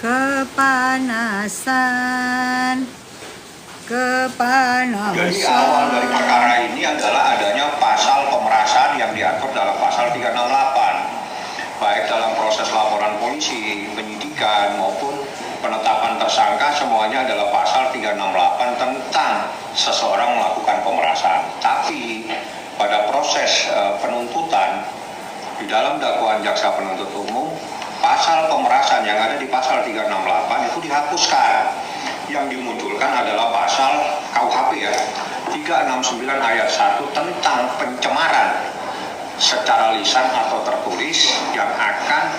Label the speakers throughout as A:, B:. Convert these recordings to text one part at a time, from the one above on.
A: Kepanasan, kepanasan.
B: Jadi awal dari perkara ini adalah adanya pasal pemerasan yang diatur dalam pasal 368, baik dalam proses laporan polisi, penyidikan maupun penetapan tersangka, semuanya adalah pasal 368 tentang seseorang melakukan pemerasan. Tapi pada proses penuntutan di dalam dakwaan jaksa penuntut umum, pasal pemerasan yang ada di pasal 368 itu dihapuskan. Yang dimunculkan adalah pasal KUHP ya, 369 ayat 1 tentang pencemaran secara lisan atau tertulis yang akan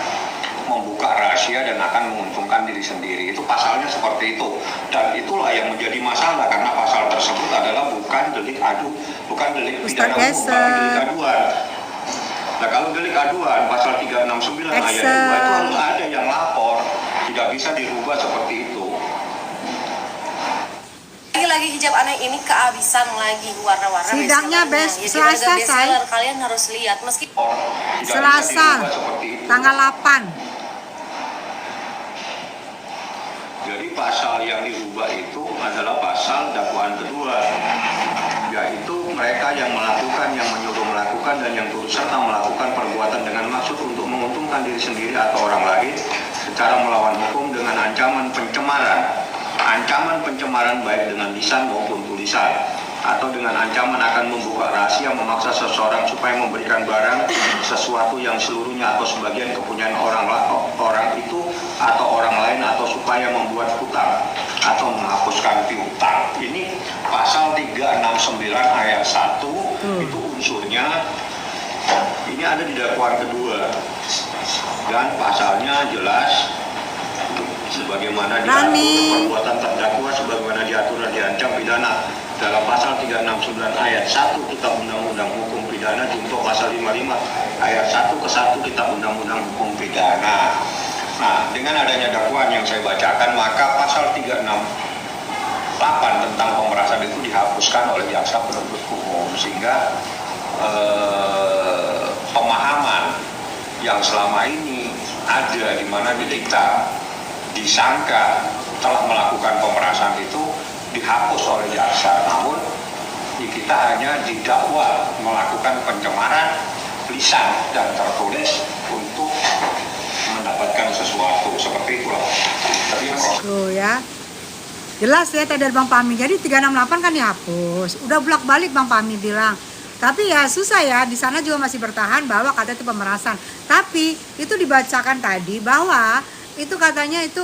B: membuka rahasia dan akan menguntungkan diri sendiri. Itu pasalnya seperti itu. Dan itulah yang menjadi masalah karena pasal tersebut adalah bukan delik pidana umum, bukan delik aduan. Nah, kalau delik aduan pasal 369 ayat 2 itu harus ada yang lapor, tidak bisa dirubah seperti itu.
C: Lagi hijab aneh ini kehabisan lagi warna-warna.
A: Sidangnya Selasa, say.
C: Kalian harus lihat meski
A: Selasa tanggal 8.
B: Jadi pasal yang dirubah itu adalah pasal dakwaan kedua, yaitu mereka yang melakukan, yang menyuruh melakukan, dan yang turut serta melakukan perbuatan dengan maksud untuk menguntungkan diri sendiri atau orang lain secara melawan hukum dengan ancaman pencemaran baik dengan lisan maupun tulisan, atau dengan ancaman akan membuka rahasia, memaksa seseorang supaya memberikan barang, sesuatu yang seluruhnya atau sebagian kepunyaan orang itu atau orang lain, atau supaya membuat hutang atau menghapuskan piutang. Ini pasal 369 ayat 1 itu unsurnya ini ada di dakwaan kedua, dan pasalnya jelas sebagaimana diatur perbuatan terdakwa sebagaimana diatur dan diancam pidana dalam pasal 369 ayat 1 Kitab Undang-Undang Hukum Pidana junto pasal 55 ayat 1 ke 1 Kitab Undang-Undang Hukum Pidana. Nah, dengan adanya dakwaan yang saya bacakan, maka pasal 368 tentang pemerasan itu dihapuskan oleh jaksa penuntut umum, sehingga pemahaman yang selama ini ada di mana kita disangka telah melakukan pemerasan itu dihapus oleh jaksa, namun kita hanya didakwa melakukan pencemaran lisan dan tertulis untuk mendapatkan sesuatu seperti itulah.
A: Oh ya, jelas ya tadi dari Bang Pami. Jadi 368 kan dihapus. Udah bolak-balik Bang Pami bilang. Tapi ya susah ya, di sana juga masih bertahan bahwa katanya itu pemerasan. Tapi itu dibacakan tadi bahwa itu katanya itu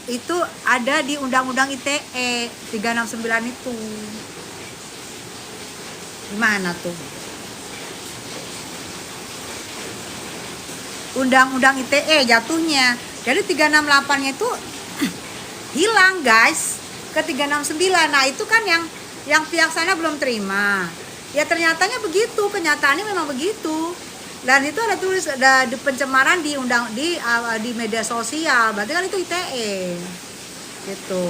A: itu ada di Undang-Undang ITE 369 itu. Gimana tuh? Undang-Undang ITE jatuhnya. Jadi 368-nya itu hilang, guys, ke 369. Nah, itu kan yang pihak sana belum terima. Ya ternyatanya begitu, kenyataannya memang begitu. Dan itu ada tulis ada pencemaran di di media sosial, berarti kan itu ITE gitu.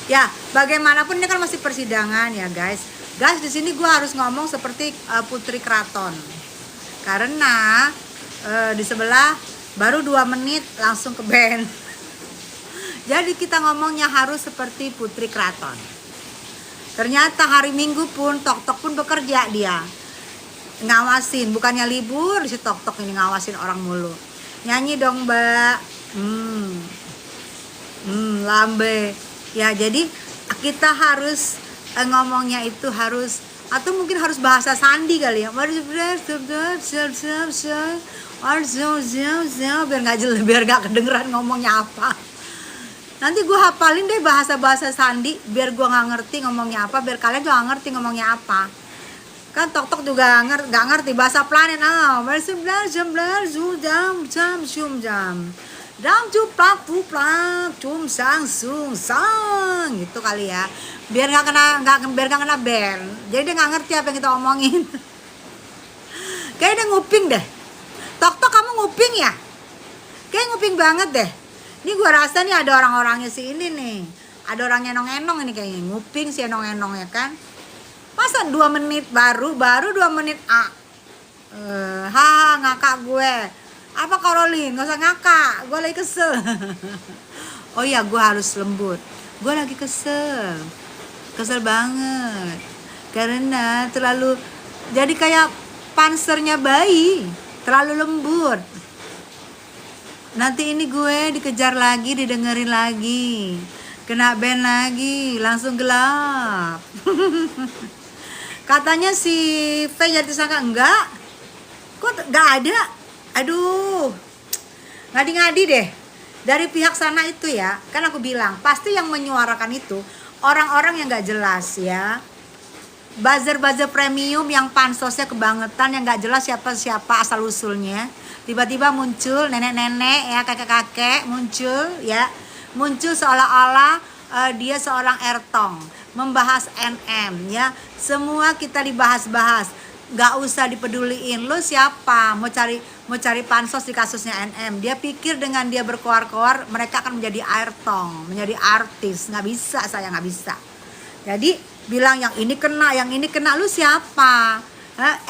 A: Ya bagaimanapun ini kan masih persidangan ya guys. Di sini gue harus ngomong seperti Putri Keraton karena di sebelah baru 2 menit langsung ke band. Jadi kita ngomongnya harus seperti Putri Keraton. Ternyata hari Minggu pun Tok pun bekerja, dia ngawasin, bukannya libur si Tok ini ngawasin orang mulu. Nyanyi dong Mbak, lambe ya. Jadi kita harus ngomongnya itu harus, atau mungkin harus bahasa sandi kali ya, biar nggak kedengeran ngomongnya apa. Nanti gue hafalin deh bahasa-bahasa sandi biar gue nggak ngerti ngomongnya apa, biar kalian juga nggak ngerti ngomongnya apa. Kan Tok juga nggak ngerti bahasa planet. Dam cuplak cum sang sung sang gitu kali ya. Biar nggak kena band. Jadi dia nggak ngerti apa yang kita omongin. Kayaknya dia nguping deh. Tok kamu nguping ya? Kayak nguping banget deh. Ini gue rasa nih ada orang-orangnya si ini nih. Ada orang enong-enong ini kayaknya. Nguping si enong-enong ya kan. Masa 2 menit baru 2 menit Haha, ngakak gue. Apa Karolin? Gak usah ngakak, gue lagi kesel. Oh iya, gue harus lembut. Gue lagi kesel banget. Karena terlalu, jadi kayak pansernya bayi, terlalu lembut. Nanti ini gue dikejar lagi, didengerin lagi, kena ban lagi, langsung gelap. Katanya si V jadi tersangka, enggak. Kok enggak ada? Aduh, ngadi-ngadi deh. Dari pihak sana itu ya, kan aku bilang, pasti yang menyuarakan itu orang-orang yang enggak jelas ya. Buzzer-buzzer premium yang pansosnya kebangetan, yang enggak jelas siapa-siapa asal-usulnya. Tiba-tiba muncul nenek-nenek ya, kakek-kakek muncul ya. Muncul seolah-olah dia seorang ertong, membahas NM ya. Semua kita dibahas-bahas, nggak usah dipeduliin lu siapa, mau cari pansos di kasusnya NM. Dia pikir dengan dia berkoar-koar mereka akan menjadi ertong, menjadi artis. Nggak bisa, saya nggak bisa. Jadi bilang yang ini kena, lu siapa?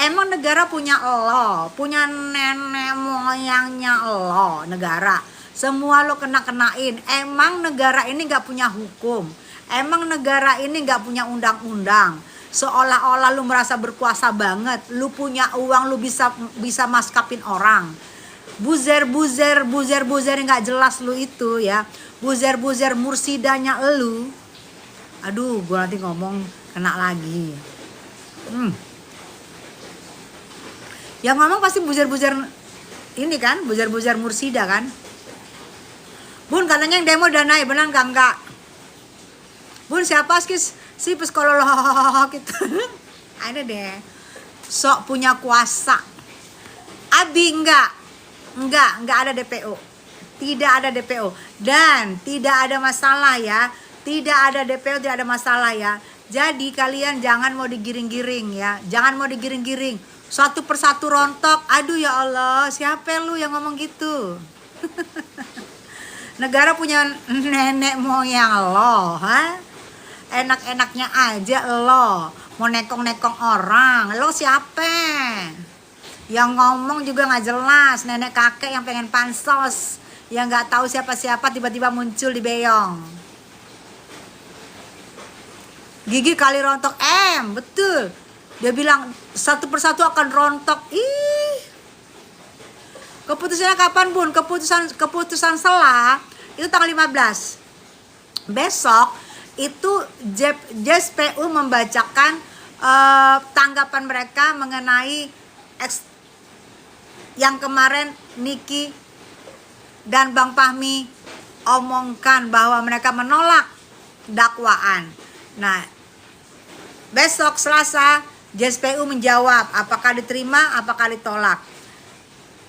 A: Emang negara punya lo, punya nenek moyangnya lo, negara. Semua lo kena-kenain. Emang negara ini gak punya hukum. Emang negara ini gak punya undang-undang. Seolah-olah lu merasa berkuasa banget. Lu punya uang, lu bisa maskapin orang. Buzer yang gak jelas lu itu ya. Buzer mursidanya lu. Aduh, gue nanti ngomong kena lagi. Yang ngomong pasti buzer ini kan, buzer mursida kan. Bun, katanya yang demo udah naik, benar enggak? Bun, siapa si psikolog gitu. Ada deh. Sok punya kuasa. Abi enggak ada DPO. Tidak ada DPO dan tidak ada masalah ya. Tidak ada DPO, tidak ada masalah ya. Jadi kalian jangan mau digiring-giring ya. Jangan mau digiring-giring. Satu persatu rontok. Aduh ya Allah, siapa lu yang ngomong gitu? Negara punya nenek moyang lo, ha? Enak-enaknya aja lo mau nekong-nekong orang. Lo siapa? Yang ngomong juga nggak jelas. Nenek kakek yang pengen pansos, yang nggak tahu siapa-siapa tiba-tiba muncul di Beyong. Gigi kali rontok betul. Dia bilang satu persatu akan rontok. Ih. Keputusannya kapan, Bun? Keputusan selah itu tanggal 15. Besok itu JSPU membacakan tanggapan mereka mengenai yang kemarin Niki dan Bang Fahmi omongkan bahwa mereka menolak dakwaan. Nah, besok Selasa JSPU menjawab apakah diterima, apakah ditolak.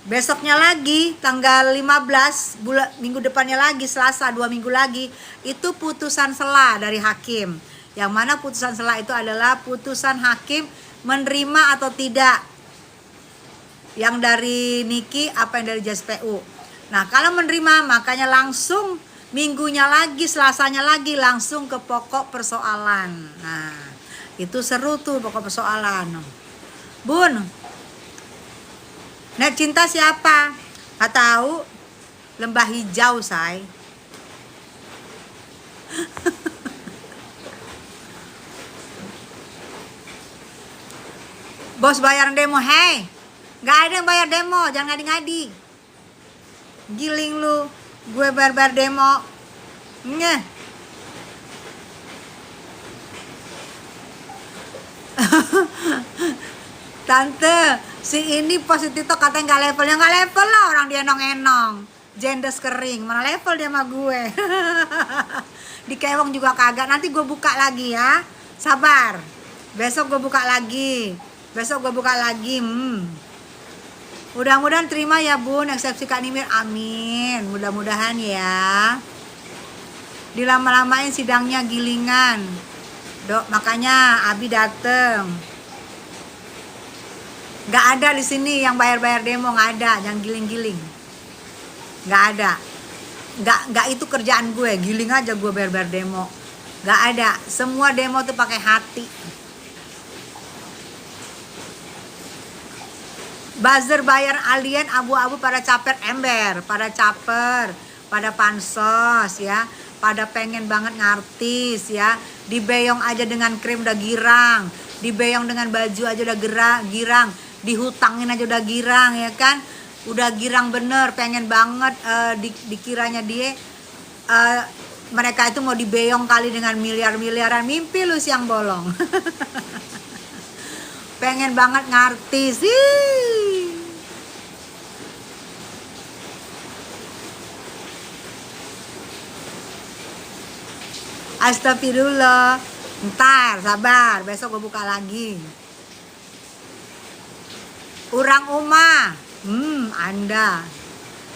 A: Besoknya lagi tanggal 15 minggu depannya lagi Selasa 2 minggu lagi itu putusan selah dari hakim. Yang mana putusan selah itu adalah putusan hakim menerima atau tidak yang dari Niki apa yang dari JSPU. Nah, kalau menerima makanya langsung minggunya lagi Selasanya lagi langsung ke pokok persoalan. Nah, itu seru tuh pokok persoalan. Bun, Nek cinta siapa? Gak tahu. Lembah hijau, say. Bos bayar demo, hei. Gak ada yang bayar demo, jangan ngadi-ngadi. Giling lu, gue bayar demo. Nyeh. Tante, si ini positif tuh katanya nggak levelnya, nggak level lah orang dia enong-enong, jendes kering, mana level dia sama gue. Di Kewong juga kagak, nanti gue buka lagi ya, sabar. Besok gue buka lagi, Mudah-mudahan terima ya Bun, eksepsi Kak Nimir, amin. Mudah-mudahan ya. Dilama-lamain sidangnya gilingan, Dok, makanya Abi dateng. Gak ada di sini yang bayar-bayar demo, gak ada, yang giling-giling. Gak ada. Gak itu kerjaan gue, giling aja gue bayar-bayar demo. Gak ada, semua demo tuh pakai hati. Buzzer bayar alien, abu-abu pada caper ember, pada caper, pada pansos ya, pada pengen banget ngartis ya, dibeyong aja dengan krim udah girang, dibeyong dengan baju aja udah girang, dihutangin aja udah girang ya kan, udah girang bener, pengen banget dikiranya dia mereka itu mau dibeyong kali dengan miliar-miliaran, mimpi lu siang bolong. Pengen banget ngartis sih. Astagfirullah. Ntar sabar, besok gue buka lagi. Urang Uma. Anda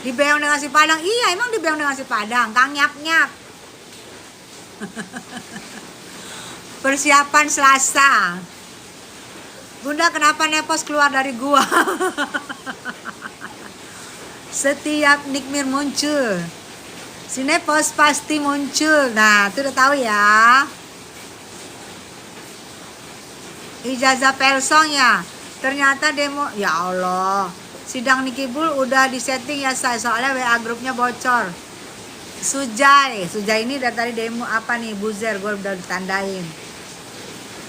A: dibeyong dengan nasi padang. Iya, emang dibeyong dengan nasi padang. Kang nyap-nyap. Persiapan Selasa. Bunda kenapa Nepos keluar dari gua? Setiap Nikmir muncul, si Nepos pasti muncul. Nah, itu udah tahu ya. Ijazah Pelsong ya. Ternyata demo, ya Allah. Sidang Nikibul udah disetting ya saya, soalnya WA grupnya bocor. Sujai ini dari tadi demo apa nih? Buzer, gue udah ditandain.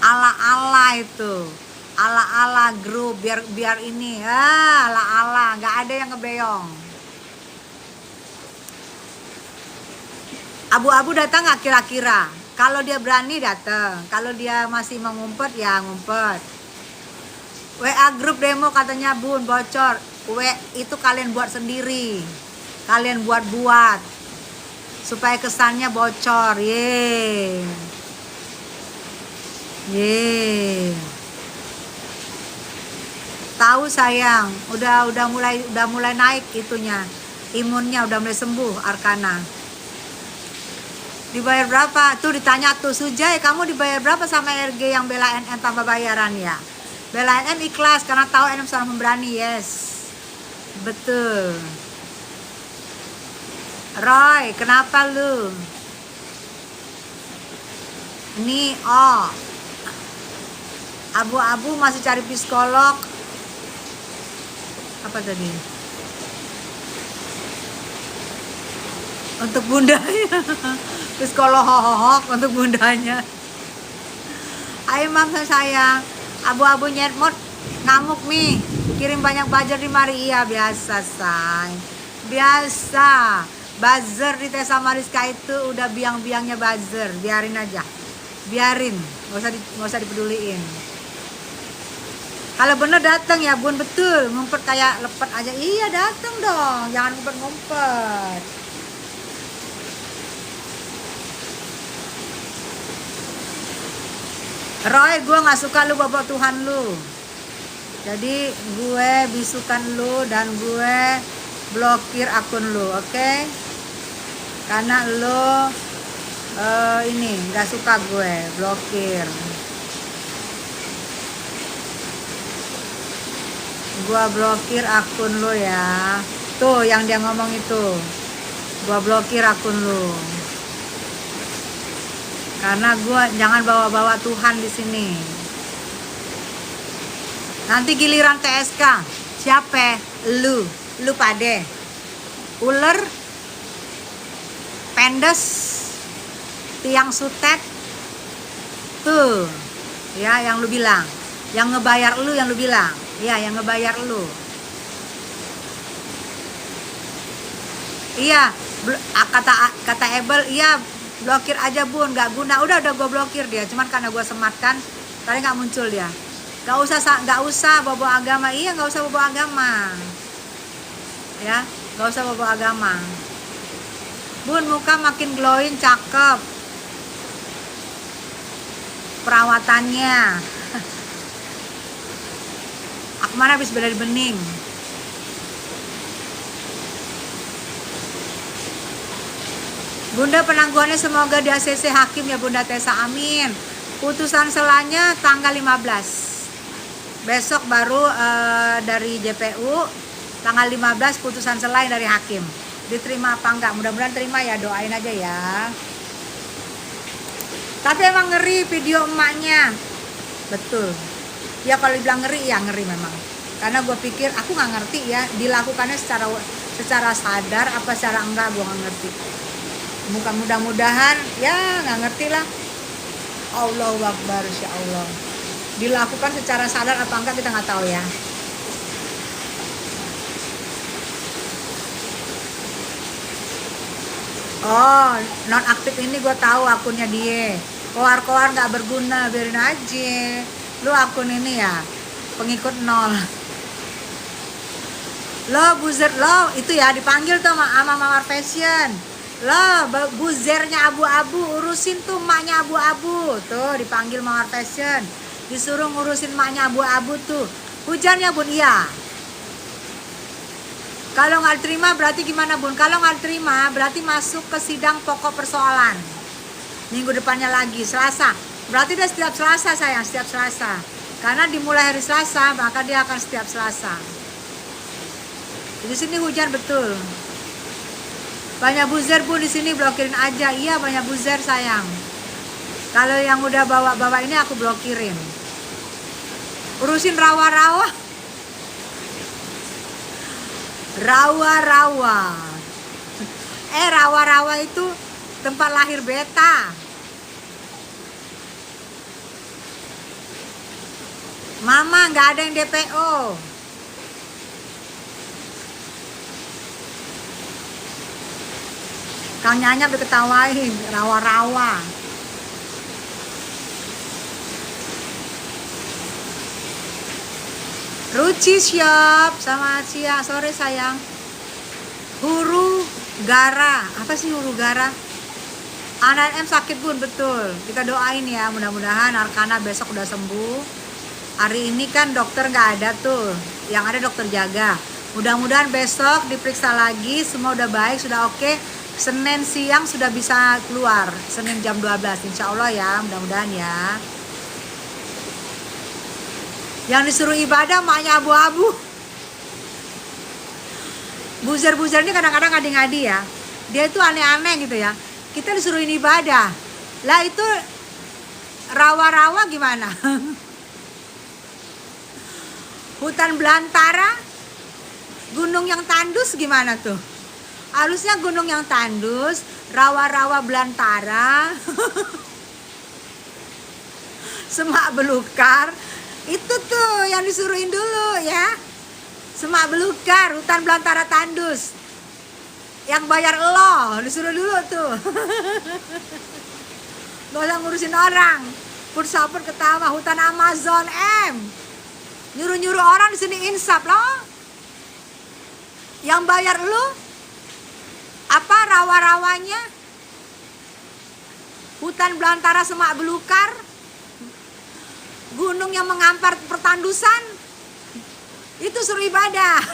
A: Ala-ala itu. Ala-ala grup biar ini ala-ala, nggak ada yang ngebeyong. Abu-abu datang nggak kira-kira? Kalau dia berani datang, kalau dia masih mau ngumpet ya ngumpet. WA grup demo katanya bun bocor. Itu kalian buat sendiri, kalian buat supaya kesannya bocor. Ye. Tahu sayang, udah mulai naik itunya, imunnya udah mulai sembuh Arkana. Dibayar berapa? Tuh ditanya tuh Sujai, kamu dibayar berapa sama RG yang bela NN tanpa bayaran ya? Bela NN ikhlas karena tahu NN seorang pemberani, yes. Betul. Roy, kenapa lu? Nih, abu-abu masih cari psikolog. Apa tadi? Untuk bundanya. Psikolog hohohok untuk bundanya. Ayo mam sayang. Abu-abu nyetmot ngamuk nih. Kirim banyak buzzer di mari. Iya biasa say. Biasa. Buzzer di Tessa Mariska itu udah biang-biangnya buzzer. Biarin aja. Biarin. Gak usah dipeduliin. Kalau bener datang ya bun, betul. Ngumpet kayak lepet aja. Iya datang dong. Jangan ngumpet-ngumpet. Roy, gue gak suka lu bawa Tuhan lu. Jadi gue bisukan lu dan gue blokir akun lu, oke? Karena lu ini gak suka gue, blokir. Gue blokir akun lu ya. Tuh yang dia ngomong itu. Gue blokir akun lu. Karena gue jangan bawa-bawa Tuhan di sini. Nanti giliran TSK, siapa? Lu pade. Uler, pendes, tiang sutet, tuh, ya yang lu bilang, yang ngebayar lu yang lu bilang, ya yang ngebayar lu. Iya, kata Ebel, iya. Blokir aja bun, gak guna. Udah gue blokir dia. Cuman karena gue sematkan, tadi gak muncul dia. Gak usah bawa agama. Iya gak usah bawa agama. Ya, gak usah bawa agama. Bun, muka makin glowing, cakep. Perawatannya. Akmar habis bela bening. Bunda penangguhannya semoga di ACC hakim ya Bunda Tessa, amin. Putusan selanya tanggal 15. Besok baru dari JPU, tanggal 15 putusan selain dari hakim. Diterima apa enggak? Mudah-mudahan terima ya, doain aja ya. Tapi emang ngeri video emaknya. Betul. Ya kalau dibilang ngeri, ya ngeri memang. Karena gue pikir aku nggak ngerti ya dilakukannya secara sadar apa secara enggak, gue nggak ngerti. Mudah-mudahan ya nggak ngerti lah. Allahu Akbar, Insya Allah. Dilakukan secara sadar apa enggak kita nggak tahu ya. Oh, non aktif ini gue tahu akunnya dia. Koar-koar nggak berguna, biarin aja. Lu akun ini ya pengikut 0. Lo buzzer lo itu ya dipanggil tuh sama Mawar Fashion. Lo buzernya abu-abu, urusin tuh maknya abu-abu. Tuh dipanggil Mawar Fashion. Disuruh ngurusin maknya abu-abu tuh. Hujannya Bun, iya. Kalau nggak terima berarti gimana Bun? Kalau nggak terima berarti masuk ke sidang pokok persoalan. Minggu depannya lagi, Selasa. Berarti dia setiap Selasa sayang, setiap Selasa. Karena dimulai hari Selasa, maka dia akan setiap Selasa. Di sini hujan betul. Banyak buzzer Bun di sini, blokirin aja. Iya banyak buzzer sayang. Kalau yang udah bawa ini aku blokirin. Urusin rawa-rawa. Rawa-rawa. Rawa-rawa itu tempat lahir beta. Mama nggak ada yang DPO. Kang Nyanyap diketawain, rawa-rawa. Ruci siap, sama siang, sore sayang. Huru gara, apa sih huru gara? Anak M sakit Bun, betul. Kita doain ya, mudah-mudahan Arkana besok udah sembuh. Hari ini kan dokter nggak ada tuh, yang ada dokter jaga. Mudah-mudahan besok diperiksa lagi, semua udah baik, sudah oke. Senin siang sudah bisa keluar, Senin jam 12, insya Allah ya, mudah-mudahan ya. Yang disuruh ibadah maknya abu-abu. Buzzer-buzzer ini kadang-kadang ngadi-ngadi ya. Dia itu aneh-aneh gitu ya. Kita disuruhin ibadah. Lah itu rawa-rawa gimana? Hutan belantara, gunung yang tandus gimana tuh? Harusnya gunung yang tandus, rawa-rawa belantara, semak belukar. Itu tuh yang disuruhin dulu ya. Semak belukar, hutan belantara tandus. Yang bayar lo, disuruh dulu tuh. Gak usah ngurusin orang. Put support ketawa, hutan Amazon M. Nyuruh-nyuruh orang di sini insaf loh. Yang bayar lo apa rawa-rawanya? Hutan belantara semak belukar. Gunung yang mengampar pertandusan, itu suruh ibadah.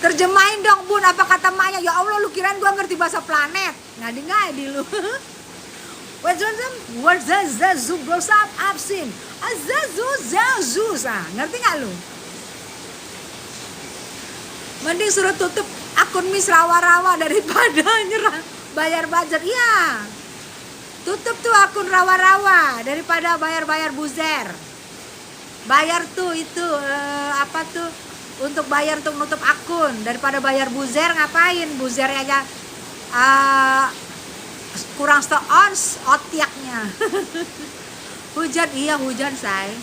A: Terjemahin dong Bun, apa kata maknya? Ya Allah, lu kirain gua ngerti bahasa planet? Ngadi-ngadi lu. Ngerti gak lu? Mending suruh tutup akun Miss Rawa-Rawa daripada nyerang bayar budget. Iya, tutup tuh akun rawa-rawa daripada bayar-bayar buzzer. Bayar tuh itu apa tuh untuk bayar untuk nutup akun daripada bayar buzzer. Ngapain buzzernya aja kurang seons otiaknya. Hujan, iya hujan say.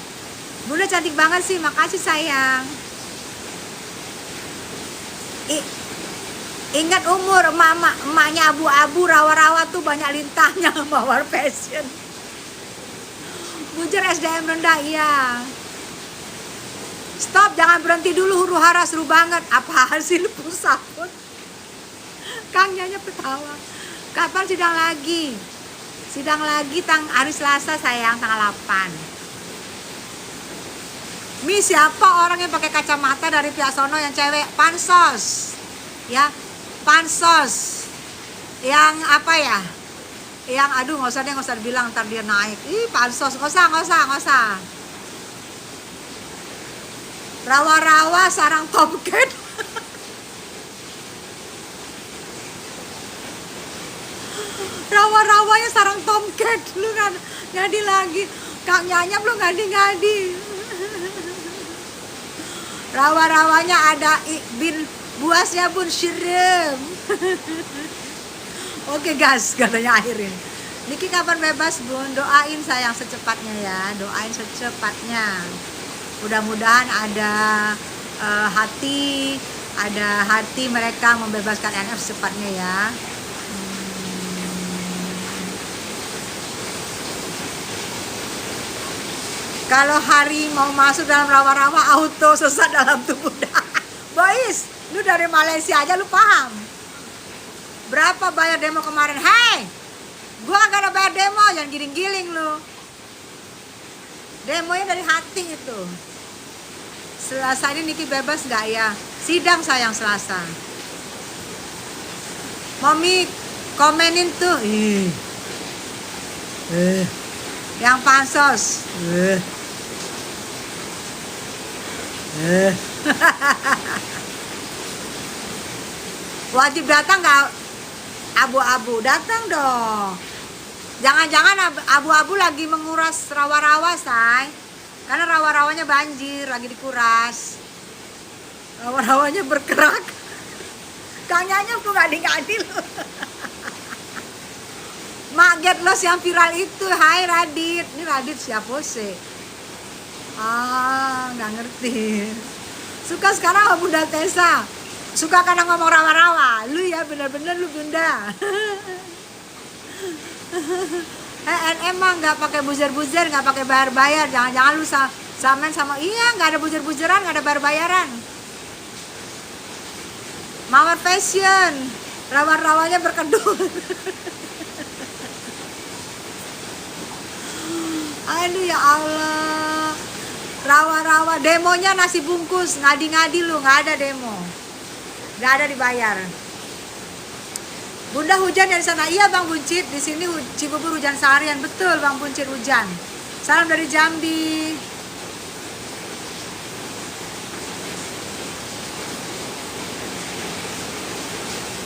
A: Bunda cantik banget sih, makasih sayang. Ingat umur emaknya abu-abu, rawa-rawa tuh banyak lintahnya. Mawar Fashion. Bujur SDM rendah, iya. Stop, jangan berhenti dulu, huru hara seru banget. Apa hasil pusaput? Kang Nyanya ketawa. Kapan sidang lagi? Sidang lagi hari Selasa sayang, tanggal 8. Mi, siapa orang yang pakai kacamata dari pihak sono yang cewek? Pansos. Ya. Pansos yang apa ya, yang aduh nggak usah bilang ntar dia naik. Pansos nggak usah. Rawa-rawa sarang tomcat. Rawa-rawanya sarang tomcat, lu kan jadi lagi Kang Nyanya belum ngadi-ngadi. Rawa-rawanya ada bin buasnya bun syirem. Oke guys, katanya akhirin. Niki kapan bebas bun? Doain sayang secepatnya ya, doain secepatnya. Mudah-mudahan ada hati mereka membebaskan NF secepatnya ya. Kalau hari mau masuk dalam rawa-rawa auto sesat dalam tubuh. Boys, lu dari Malaysia aja lu paham. Berapa bayar demo kemarin? Hei, gua kagak ada bayar demo, jangan giling-giling lu. Demonya dari hati itu. Selasa ini Niki bebas gak ya? Sidang sayang Selasa. Mami komenin tuh. Yang pansos. Wajib datang gak? Abu-abu datang dong. Jangan-jangan abu-abu lagi menguras rawa-rawa say. Karena rawa-rawanya banjir, lagi dikuras. Rawa-rawanya bergerak. Kang Nyanya tuh ngadi-ngadi loh. Mak get loss yang viral itu. Hai Radit. Ini Radit siapa sih? Nggak ngerti. Suka sekarang sama Bunda Tessa. Suka karena ngomong rawa-rawa. Lu ya bener-bener lu Bunda. Emang nggak pakai buzzer-buzzer, nggak pakai bayar-bayar. Jangan-jangan lu samain sama nggak ada buzzer-buzzeran, nggak ada bayar-bayaran. Mawar fashion, rawa-rawanya berkedut. Aduh ya Allah. Rawa-rawa, demonya nasi bungkus, ngadi-ngadi lu, nggak ada demo. Nggak ada dibayar. Bunda hujan dari sana. Iya Bang Buncit, di sini Cibubur hujan seharian. Betul Bang Buncit hujan. Salam dari Jambi.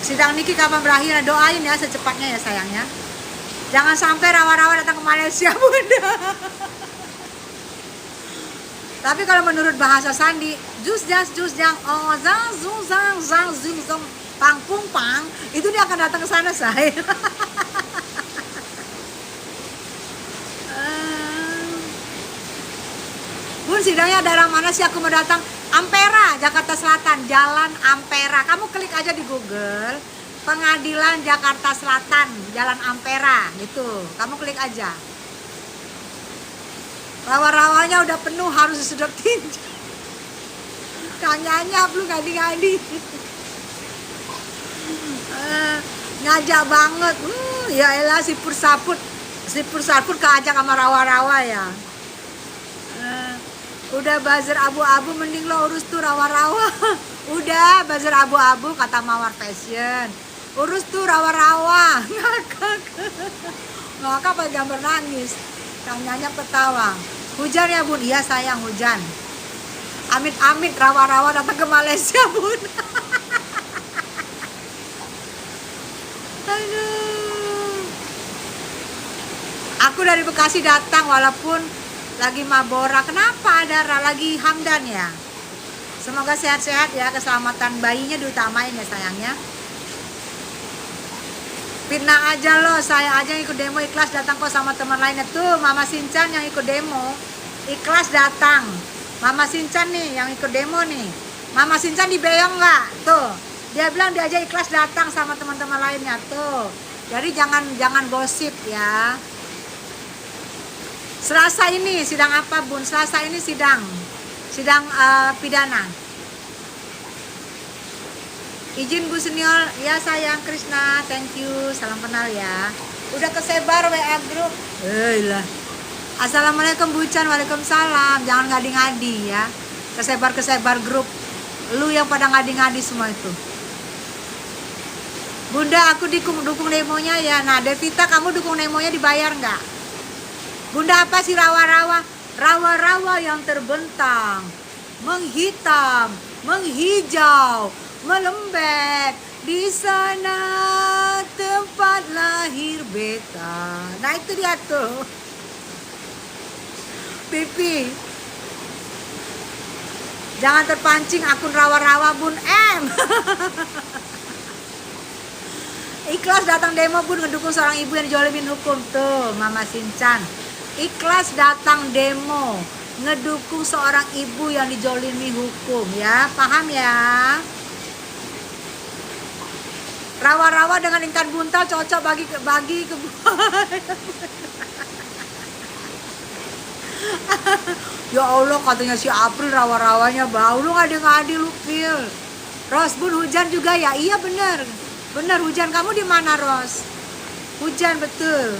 A: Sidang Niki kapan berakhir? Doain ya secepatnya ya sayangnya. Jangan sampai rawa-rawa datang ke Malaysia Bunda. Tapi kalau menurut bahasa Sandi, jus jang oh zang zung zang pang pung pang, itu dia akan datang ke sana say. Bun, sidangnya daerah mana sih aku mau datang? Ampera, Jakarta Selatan, Jalan Ampera. Kamu klik aja di Google, Pengadilan Jakarta Selatan, Jalan Ampera, gitu. Kamu klik aja. Rawa-rawanya udah penuh, harus disedot tinja. Kang Nyanya lu ngadi-ngadi. Ngajak banget. Ya elah si Pur Saput keajak sama rawa-rawa ya. Udah buzzer abu-abu, mending lo urus tuh rawa-rawa. Udah buzzer abu-abu kata Mawar Fashion. Urus tuh rawa-rawa. Ngakak pakai gambar nangis. Kang Nyanya ketawa. Hujan ya Bun? Iya sayang hujan. Amit-amit rawa-rawa datang ke Malaysia Bun. Aduh. Aku dari Bekasi datang walaupun lagi Mabora. Kenapa ada lagi Hamdan ya? Semoga sehat-sehat ya, keselamatan bayinya diutamain ya sayangnya. Fitnah aja loh, saya aja yang ikut demo ikhlas datang kok sama teman lainnya tuh. Mama Sinchan yang ikut demo ikhlas datang. Mama Sinchan nih yang ikut demo nih. Mama Sinchan di Beyong nggak? Tuh, dia bilang dia aja ikhlas datang sama teman-teman lainnya tuh. Jadi jangan gosip ya. Selasa ini sidang apa Bun? Selasa ini sidang pidana. Izin Bu Senior, ya sayang Krisna, thank you, salam kenal ya. Udah kesebar WA grup. Lah. Assalamualaikum Bu Chan, waalaikumsalam. Jangan ngadi-ngadi ya. Kesebar grup. Lu yang pada ngadi-ngadi semua itu. Bunda, aku dukung demonya ya. Nah, Devita, kamu dukung demonya dibayar nggak? Bunda, apa sih rawa-rawa? Rawa-rawa yang terbentang, menghitam, menghijau, melembek di sana tempat lahir beta. Nah itu dia tuh. Pipi. Jangan terpancing akun rawa-rawa Bun M. Ikhlas datang demo Bun ngedukung seorang ibu yang dijolimin hukum. Tuh Mama Sinchan. Ikhlas datang demo ngedukung seorang ibu yang dijolimi hukum ya. Paham ya? Rawa-rawa dengan ikan buntal cocok bagi ke Ya Allah, katanya si April rawa-rawanya bau. Lu ngadi-ngadi lu, Phil. Ros, Bun, hujan juga ya? Iya bener. Bener, hujan. Kamu di mana, Ros? Hujan, betul.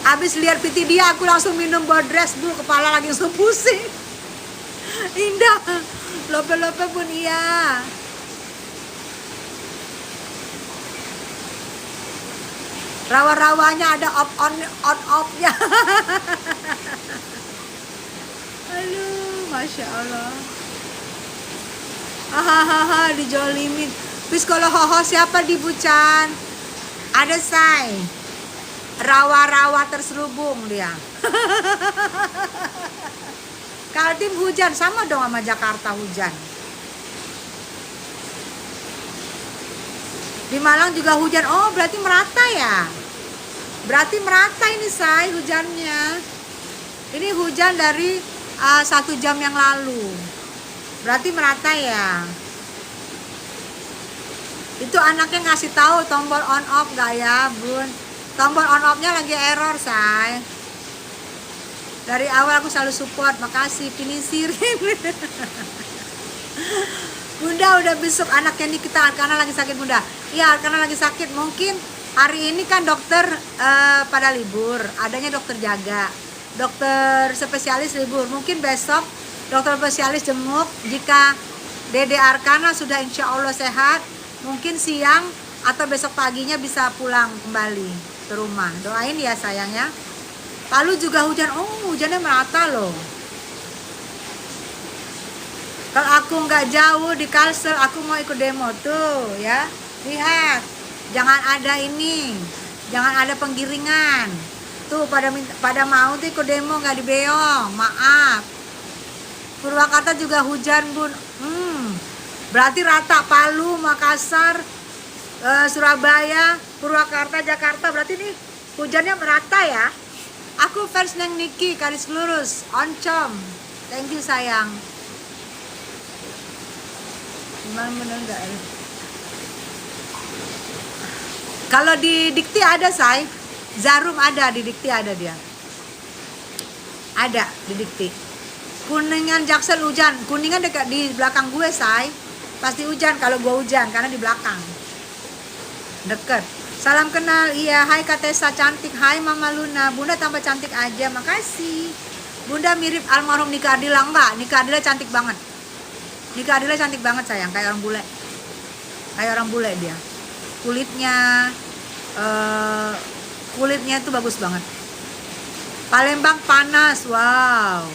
A: Abis lihat PT dia, aku langsung minum Bodres, Bu. Kepala lagi langsung pusing. Indah. Lope-lope Bun, iya. Rawa-rawanya ada on-off-nya. Aduh, Masya Allah. Hahaha, dijolimin. Terus kalau hoho siapa di Bucan? Ada say. Rawa-rawa terselubung dia. Kaltim hujan, sama dong sama Jakarta hujan. Di Malang juga hujan. Oh, berarti merata ya? Berarti merata ini say hujannya. Ini hujan dari 1 jam yang lalu. Berarti merata ya? Itu anaknya ngasih tahu tombol on off gak ya, Bun? Tombol on off-nya lagi error, say. Dari awal aku selalu support. Makasih, pinisirin. Bunda udah besok anaknya nih kita karena lagi sakit Bunda. Iya karena lagi sakit. Mungkin hari ini kan dokter pada libur. Adanya dokter jaga. Dokter spesialis libur. Mungkin besok dokter spesialis jenguk. Jika Dede Arkana sudah insya Allah sehat, mungkin siang atau besok paginya bisa pulang kembali ke rumah. Doain ya sayangnya. Palu juga hujan. Oh hujannya merata loh. Kalau aku nggak jauh di Kalsel, aku mau ikut demo tuh ya. Lihat, jangan ada ini, jangan ada penggiringan. Tuh pada mau tuh ikut demo nggak dibeong, maaf. Purwakarta juga hujan Bun. Berarti rata Palu, Makassar, Surabaya, Purwakarta, Jakarta. Berarti nih hujannya merata ya. Aku fans Neng Niki, garis lurus, oncom. Thank you sayang. Gimana bener enggak ya? Kalau di Dikti ada say. Zarum ada di Dikti ada dia. Ada di Dikti. Kuningan Jaksel hujan. Kuningan dekat di belakang gue say. Pasti hujan kalau gue hujan karena di belakang. Deket. Salam kenal. Iya, hai Katesa cantik. Hai Mama Luna. Bunda tambah cantik aja. Makasih. Bunda mirip almarhum Nika Ardila enggak? Nika Ardila cantik banget. Nika Ardila cantik banget sayang, kayak orang bule. Kayak orang bule dia. Kulitnya itu bagus banget. Palembang panas, wow.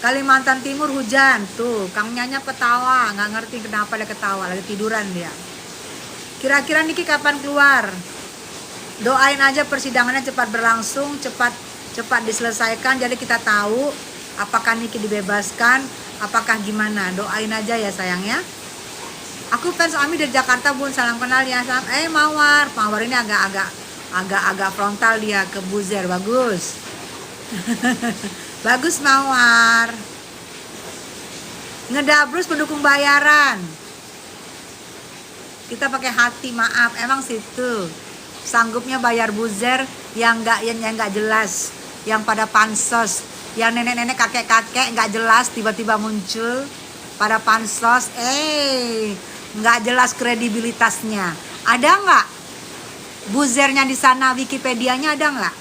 A: Kalimantan Timur hujan, tuh Kang Nyanya ketawa, nggak ngerti kenapa dia ketawa, lagi tiduran dia. Kira-kira Niki kapan keluar? Doain aja persidangannya cepat berlangsung, cepat diselesaikan, jadi kita tahu apakah Niki dibebaskan, apakah gimana. Doain aja ya sayang ya. Aku fans Ami dari Jakarta Bun, salam kenal ya. Salam. Mawar ini agak frontal dia ke buzzer, bagus. Bagus Mawar. Ngedabrus pendukung bayaran. Kita pakai hati, maaf, emang situ sanggupnya bayar buzzer yang nggak jelas, yang pada pansos, yang nenek-nenek kakek-kakek nggak jelas tiba-tiba muncul pada pansos, nggak jelas kredibilitasnya. Ada nggak buzzernya di sana? Wikipedianya ada nggak?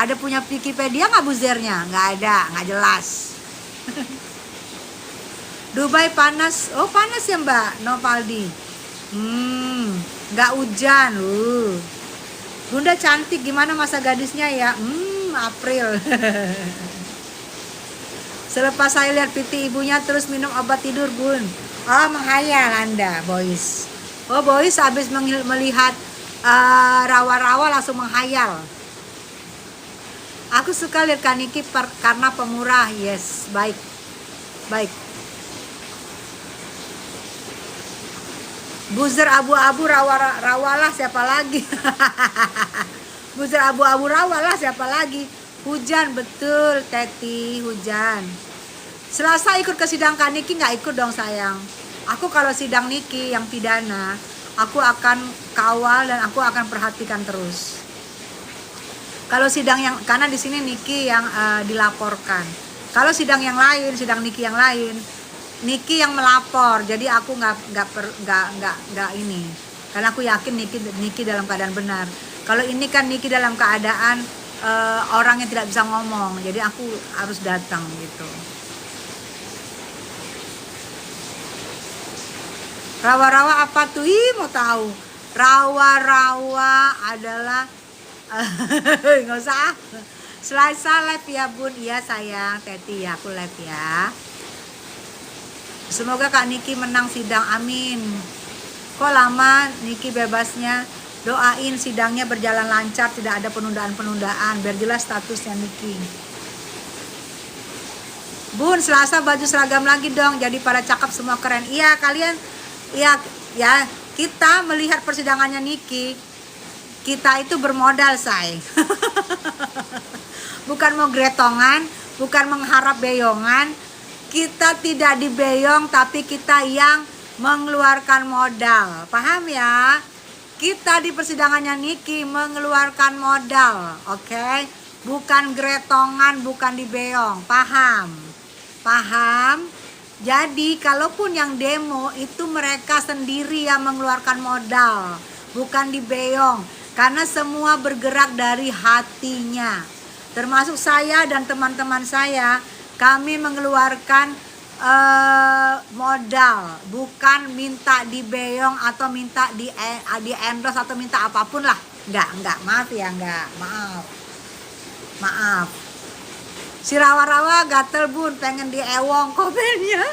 A: Ada punya Wikipedia nggak buzzernya? Nggak ada, nggak jelas. Dubai panas, oh panas ya Mbak Novaldi. Nggak hujan. Bunda cantik, gimana masa gadisnya ya? April. Selepas saya lihat piti ibunya terus minum obat tidur Bun. Oh menghayal Anda boys. Oh boys habis melihat rawa-rawa langsung menghayal. Aku suka lihat Kak Niki karena pemurah. Yes, baik. Baik. Buzzer abu-abu rawalah siapa lagi? Buzzer abu-abu rawalah siapa lagi? Hujan, betul Teti, hujan. Selasa ikut ke sidang Kak Niki? Nggak ikut dong sayang. Aku kalau sidang Niki yang pidana, aku akan kawal dan aku akan perhatikan terus. Kalau sidang yang, karena di sini Niki yang dilaporkan. Kalau sidang yang lain, sidang Niki yang lain, Niki yang melapor. Jadi aku nggak ini. Karena aku yakin Niki dalam keadaan benar. Kalau ini kan Niki dalam keadaan orang yang tidak bisa ngomong. Jadi aku harus datang gitu. Rawa-rawa apa tuh? Ih, mau tahu. Rawa-rawa adalah nggak usah. Selasa live ya bun. Iya sayang Teti ya, aku live ya. Semoga Kak Niki menang sidang, amin. Kok lama Niki bebasnya? Doain sidangnya berjalan lancar, tidak ada penundaan-penundaan, biar jelas statusnya Niki. Bun, Selasa baju seragam lagi dong, jadi pada cakep semua keren. Iya kalian, ya kita melihat persidangannya Niki, kita itu bermodal say. Bukan mau gretongan, bukan mengharap beyongan. Kita tidak dibeyong, tapi kita yang mengeluarkan modal. Paham ya? Kita di persidangannya Niki mengeluarkan modal, oke? Bukan gretongan, bukan dibeyong. Paham? Paham? Jadi kalaupun yang demo itu mereka sendiri yang mengeluarkan modal, bukan dibeyong. Karena semua bergerak dari hatinya. Termasuk saya dan teman-teman saya. Kami mengeluarkan modal, bukan minta dibeyong atau minta di endorse atau minta apapun lah. Enggak, maaf ya, enggak, maaf. Si rawa-rawa gatel bun, pengen diewong komennya.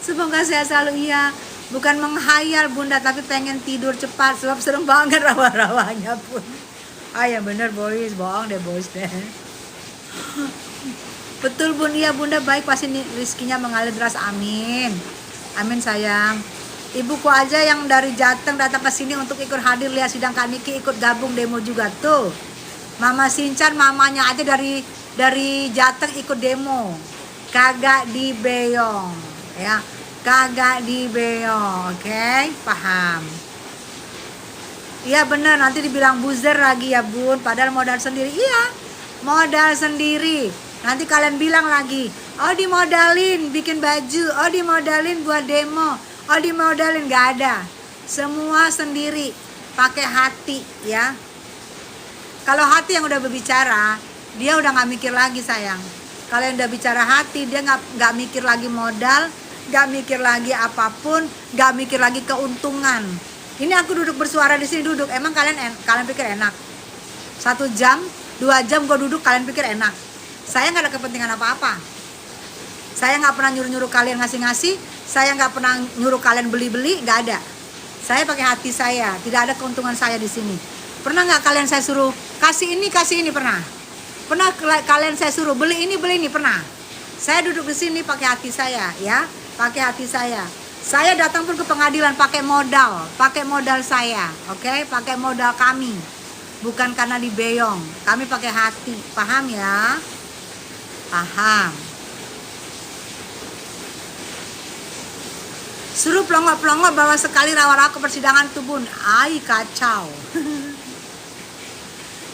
A: Semoga saya selalu iya, bukan menghayal bunda, tapi pengen tidur cepat sebab serem banget rawa-rawanya pun. Ah ya bener boys, bohong deh boys deh. Betul bun, iya bunda baik, pasti rizkinya mengalir deras, amin. Amin sayang. Ibuku aja yang dari Jateng datang ke sini untuk ikut hadir lihat sidang Kak Niki, ikut gabung demo juga tuh. Mama Sincan mamanya aja dari Jateng ikut demo. Kagak dibeyong ya. Kagak dibeyong, oke? Paham. Iya bener, nanti dibilang buzzer lagi ya bun, padahal modal sendiri. Iya, modal sendiri. Nanti kalian bilang lagi, oh dimodalin bikin baju, oh dimodalin buat demo, oh dimodalin, gak ada. Semua sendiri, pakai hati ya. Kalau hati yang udah berbicara, dia udah gak mikir lagi sayang. Kalau yang udah bicara hati, dia gak mikir lagi modal, gak mikir lagi apapun, gak mikir lagi keuntungan. Ini aku duduk bersuara di sini, duduk. Emang kalian pikir enak? 1 jam, 2 jam gue duduk, kalian pikir enak? Saya nggak ada kepentingan apa-apa. Saya nggak pernah nyuruh-nyuruh kalian ngasih-ngasih. Saya nggak pernah nyuruh kalian beli-beli, nggak ada. Saya pakai hati saya. Tidak ada keuntungan saya di sini. Pernah nggak kalian saya suruh kasih ini pernah? Pernah kalian saya suruh beli ini pernah? Saya duduk di sini pakai hati saya, ya, pakai hati saya. Saya datang pun ke pengadilan pakai modal saya, oke? Pakai modal kami, bukan karena dibeyong. Kami pakai hati, paham ya? Paham. Suruh pelongo-pelongo bawa sekali rawa-rawa ke persidangan tuh bun. Ai kacau.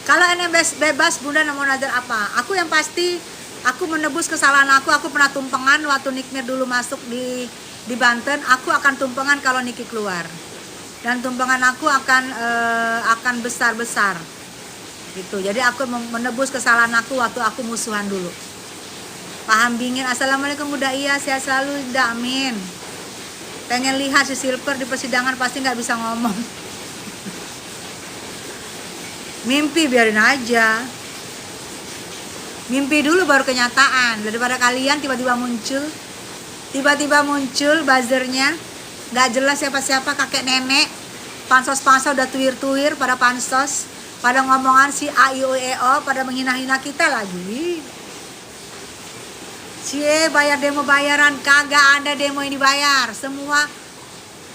A: Kalau enek bebas bunda mau nazar apa? Aku yang pasti, aku menebus kesalahan aku. Aku pernah tumpengan waktu Nikmir dulu masuk di Banten. Aku akan tumpengan kalau Niki keluar. Dan tumpengan aku akan besar-besar. Gitu. Jadi aku menebus kesalahan aku waktu aku musuhan dulu. Paham bingin. Assalamualaikum Bunda Iya, sehat selalu, amin. Pengen lihat si Silver di persidangan, pasti nggak bisa ngomong. Mimpi biarin aja. Mimpi dulu baru kenyataan. Daripada kalian tiba-tiba muncul buzzernya, nggak jelas siapa-siapa, kakek nenek, pansos udah tuir-tuir pada pansos. pada ngomongan si AIOEO, pada menghina-hina kita lagi. Cie, bayar demo bayaran, kagak ada demo yang dibayar, semua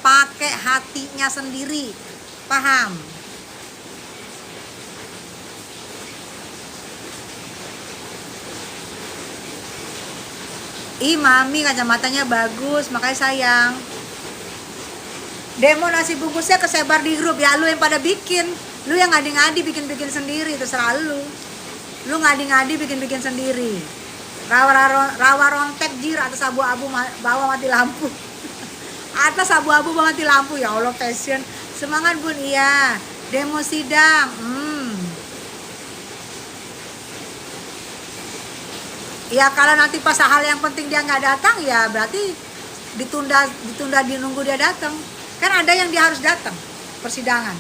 A: pakai hatinya sendiri, paham? Ih mami kacamatanya bagus, makanya sayang. Demo nasi bungkusnya kesebar di grup, ya lu yang pada bikin. Lu yang ngadi-ngadi bikin-bikin sendiri, terserah lu. Lu ngadi-ngadi bikin-bikin sendiri. Rawa rontek jir atas abu-abu bawa mati lampu. Atas abu-abu bawa mati lampu, ya Allah passion. Semangat bun, iya. Demo sidang, ya kalau nanti pas hal yang penting dia nggak datang, ya berarti ditunda dinunggu dia datang. Kan ada yang dia harus datang persidangan,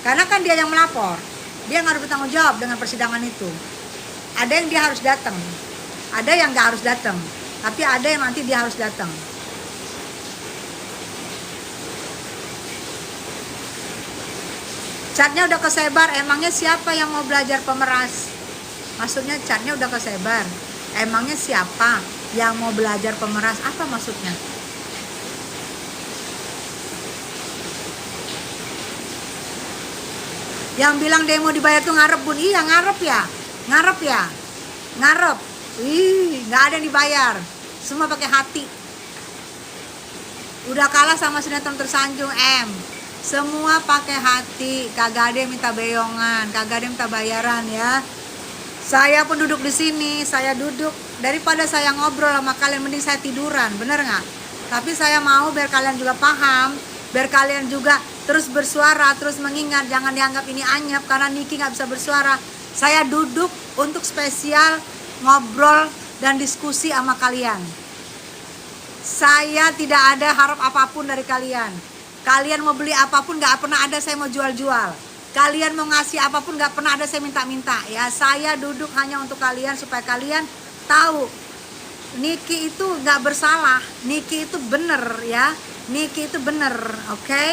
A: karena kan dia yang melapor, dia nggak harus bertanggung jawab dengan persidangan itu. Ada yang dia harus datang, ada yang nggak harus datang, tapi ada yang nanti dia harus datang. Catnya udah kesebar, emangnya siapa yang mau belajar pemeras? Maksudnya catnya udah kesebar, emangnya siapa yang mau belajar pemeras? Apa maksudnya? Yang bilang demo dibayar tuh ngarep bun, iya ngarep ya, ngarep. Nggak ada yang dibayar, semua pakai hati. Udah kalah sama sinetron tersanjung semua pakai hati, kagak ada yang minta beyongan, kagak ada yang minta bayaran ya. Saya pun duduk di sini, saya duduk daripada saya ngobrol sama kalian, mending saya tiduran, bener nggak? Tapi saya mau biar kalian juga paham, biar kalian juga terus bersuara, terus mengingat, jangan dianggap ini anyep karena Niki nggak bisa bersuara. Saya duduk untuk spesial ngobrol dan diskusi sama kalian. Saya tidak ada harap apapun dari kalian. Kalian mau beli apapun nggak pernah ada saya mau jual-jual. Kalian mau ngasih apapun nggak pernah ada saya minta-minta ya. Saya duduk hanya untuk kalian supaya kalian tahu Niki itu nggak bersalah, Niki itu bener ya, Niki itu bener, oke?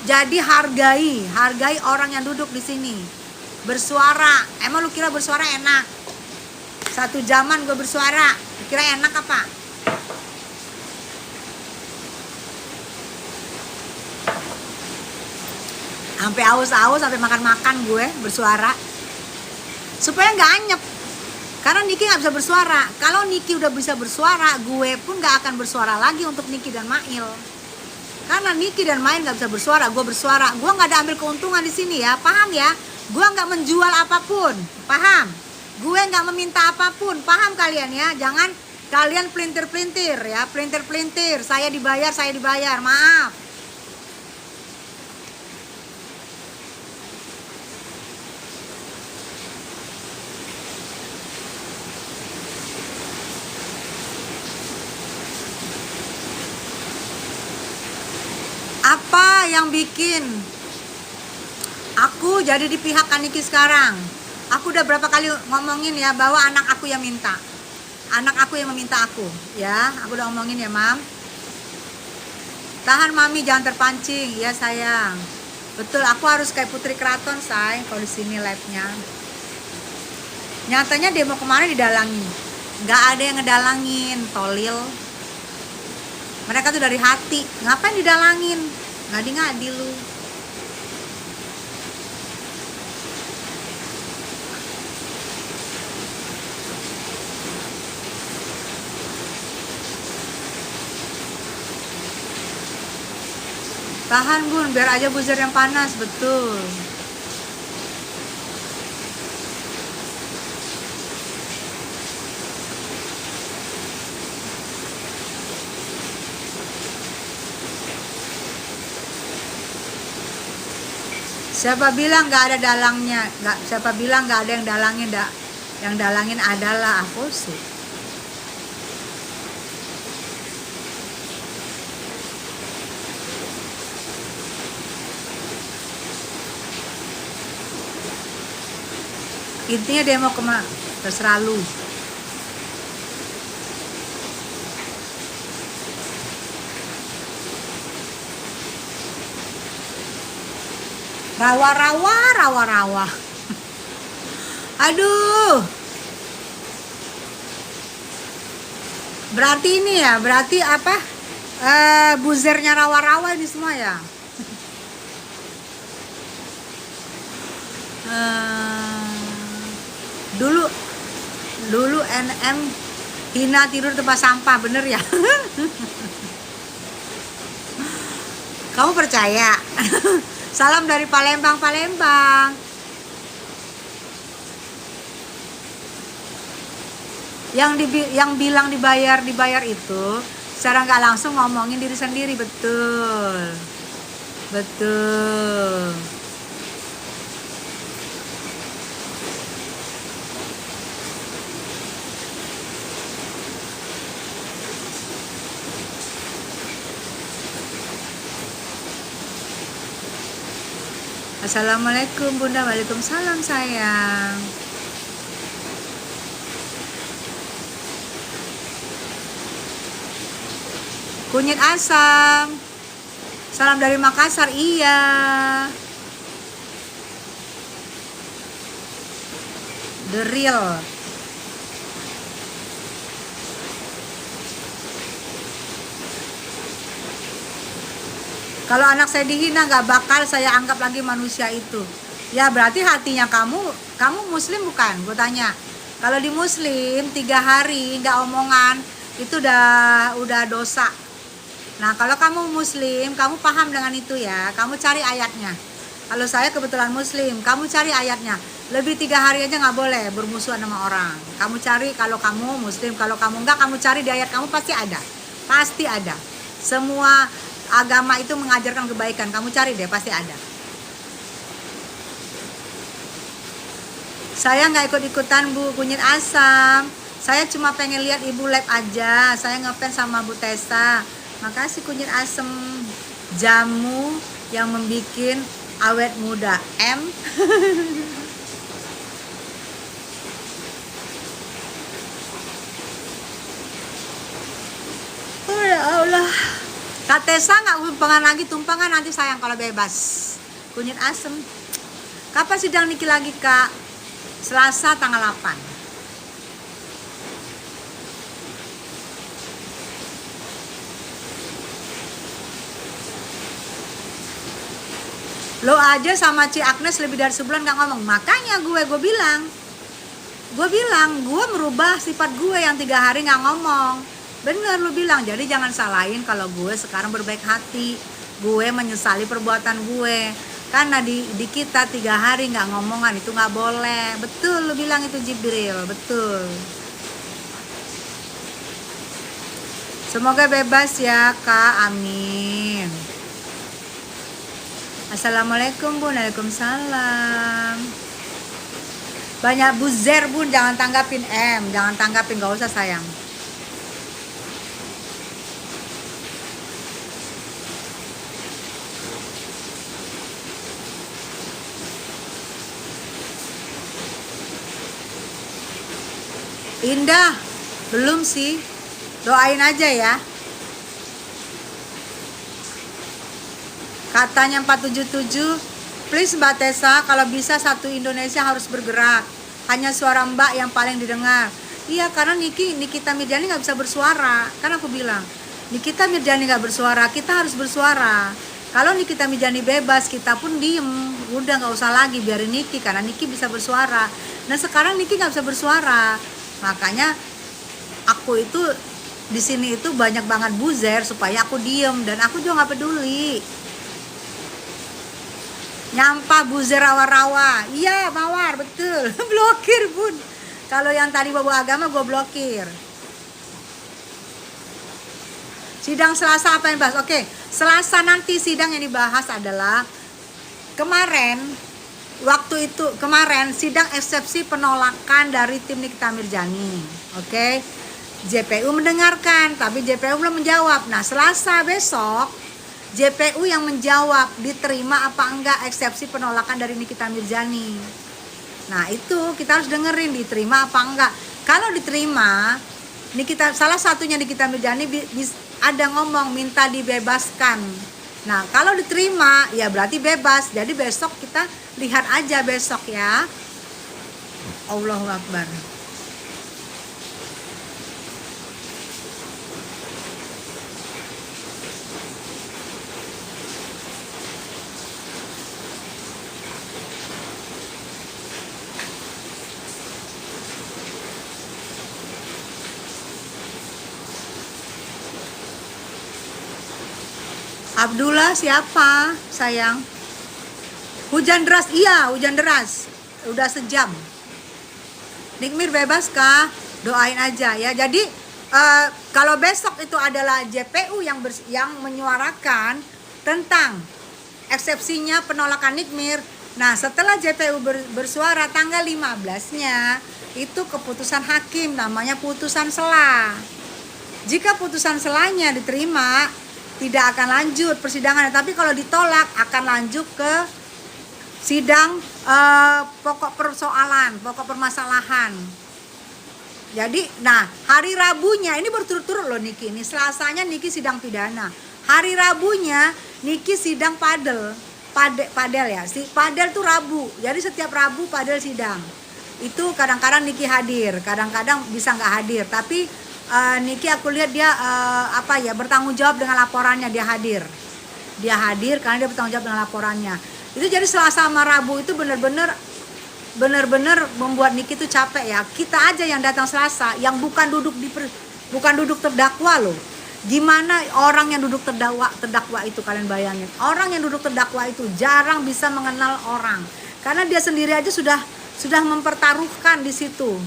A: Jadi hargai orang yang duduk di sini, bersuara. Emang lu kira bersuara enak? Satu zaman gue bersuara, kira enak apa? Sampai aus-aus, sampai makan-makan gue bersuara supaya nggak anyep, karena Niki nggak bisa bersuara. Kalau Niki udah bisa bersuara, gue pun nggak akan bersuara lagi untuk Niki dan Mail, karena Niki dan Mail nggak bisa bersuara, gue bersuara. Gue nggak ada ambil keuntungan di sini ya, paham ya? Gue nggak menjual apapun, paham? Gue nggak meminta apapun, paham kalian ya? Jangan kalian pelintir-pelintir ya, pelintir-pelintir. Saya dibayar, maaf. Apa yang bikin aku jadi di pihak Niki sekarang? Aku udah berapa kali ngomongin ya bahwa anak aku yang minta, anak aku yang meminta aku ya. Aku udah ngomongin ya mam. Tahan mami, jangan terpancing ya sayang. Betul, aku harus kayak Putri Keraton say kalau di sini live-nya. Nyatanya demo kemarin didalangin, nggak ada yang ngedalangin, tolil. Mereka tuh dari hati, ngapain didalangin? Ngadi-ngadi lu. Tahan bun, biar aja buzzer yang panas, betul. Siapa bilang nggak ada dalangnya? Nggak, siapa bilang nggak ada yang dalangin? Yang dalangin adalah aku sih. Intinya demo kemana? Terserah lu. Rawa. Aduh. Berarti ini ya, berarti apa? Buzernya rawa-rawa ini semua ya. Dulu NM hina tidur tempat sampah, bener ya? Kamu percaya? Salam dari Palembang. Yang bilang dibayar itu secara nggak langsung ngomongin diri sendiri, betul. Assalamualaikum Bunda. Waalaikumsalam sayang. Kunyit asam. Salam dari Makassar. Iya. The real. Kalau anak saya dihina nggak bakal saya anggap lagi manusia itu. Ya berarti hatinya kamu muslim bukan? Gue tanya. Kalau di muslim 3 hari nggak omongan itu udah dosa. Nah kalau kamu muslim, kamu paham dengan itu ya. Kamu cari ayatnya. Kalau saya kebetulan muslim, kamu cari ayatnya. Lebih 3 hari aja nggak boleh bermusuhan sama orang. Kamu cari kalau kamu muslim, kalau kamu enggak, kamu cari di ayat kamu pasti ada. Semua agama itu mengajarkan kebaikan. Kamu cari deh, pasti ada. Saya nggak ikut-ikutan Bu kunyit asam. Saya cuma pengen lihat Ibu live aja. Saya ngefans sama Bu Tessa. Makasih kunyit asam jamu yang membikin awet muda. Oh ya Allah. Kak Tessa nggak tumpangan nanti sayang kalau bebas. Kunyit asem. Kapan sidang Niki lagi Kak? Selasa tanggal 8. Lo aja sama Ci Agnes lebih dari sebulan nggak ngomong. Makanya gue bilang gue merubah sifat gue yang 3 hari nggak ngomong. Bener lu bilang, jadi jangan salahin kalau gue sekarang berbaik hati. Gue menyesali perbuatan gue. Karena di kita 3 hari nggak ngomongan itu nggak boleh. Betul lu bilang itu Jibril, betul. Semoga bebas ya Kak, amin. Assalamualaikum Bun, waalaikumsalam. Banyak buzer Bun, jangan tanggapin jangan tanggapin, gak usah sayang. Indah, belum sih. Doain aja ya. Katanya 477, please Mbak Tessa, kalau bisa satu Indonesia harus bergerak. Hanya suara Mbak yang paling didengar. Iya, karena Nikita Mirjani nggak bisa bersuara. Kan aku bilang, Nikita Mirjani nggak bersuara, kita harus bersuara. Kalau Nikita Mirjani bebas, kita pun diem. Udah nggak usah lagi, biarin Niki, karena Niki bisa bersuara. Nah sekarang Niki nggak bisa bersuara. Makanya aku itu di sini itu banyak banget buzzer supaya aku diem, dan aku juga nggak peduli. Nyampah buzzer rawa-rawa. Iya Mawar, betul. Blokir Bun. Kalau yang tadi bawa agama gue blokir. Sidang Selasa apa yang dibahas? Oke, Selasa nanti sidang yang dibahas adalah kemarin sidang eksepsi penolakan dari tim Nikita Mirjani. Oke. JPU mendengarkan, tapi JPU belum menjawab. Nah, Selasa besok JPU yang menjawab diterima apa enggak eksepsi penolakan dari Nikita Mirjani. Nah itu kita harus dengerin diterima apa enggak. Kalau diterima, salah satunya Nikita Mirjani ada ngomong minta dibebaskan Nah, kalau diterima ya berarti bebas. Jadi besok kita lihat aja besok ya. Allahu Akbar. Abdullah siapa sayang? Hujan deras, iya hujan deras. Udah sejam. Nikmir bebas kah? Doain aja ya. Jadi kalau besok itu adalah JPU yang menyuarakan tentang eksepsinya penolakan Nikmir. Nah setelah JPU bersuara tanggal 15-nya itu keputusan hakim, namanya putusan sela. Jika putusan selanya diterima, tidak akan lanjut persidangan, tapi kalau ditolak akan lanjut ke sidang pokok persoalan, pokok permasalahan. Jadi, nah hari Rabunya ini berturut-turut loh Niki. Ini Selasanya Niki sidang pidana. Hari Rabunya Niki sidang padel ya. Si padel tuh Rabu. Jadi setiap Rabu padel sidang. Itu kadang-kadang Niki hadir, kadang-kadang bisa nggak hadir. Tapi Niki aku lihat dia bertanggung jawab dengan laporannya, dia hadir karena dia bertanggung jawab dengan laporannya. Itu jadi Selasa sama Rabu itu benar-benar membuat Niki tuh capek ya. Kita aja yang datang Selasa yang bukan duduk terdakwa loh. Gimana orang yang duduk terdakwa itu, kalian bayangin. Orang yang duduk terdakwa itu jarang bisa mengenal orang. Karena dia sendiri aja sudah mempertaruhkan di situ.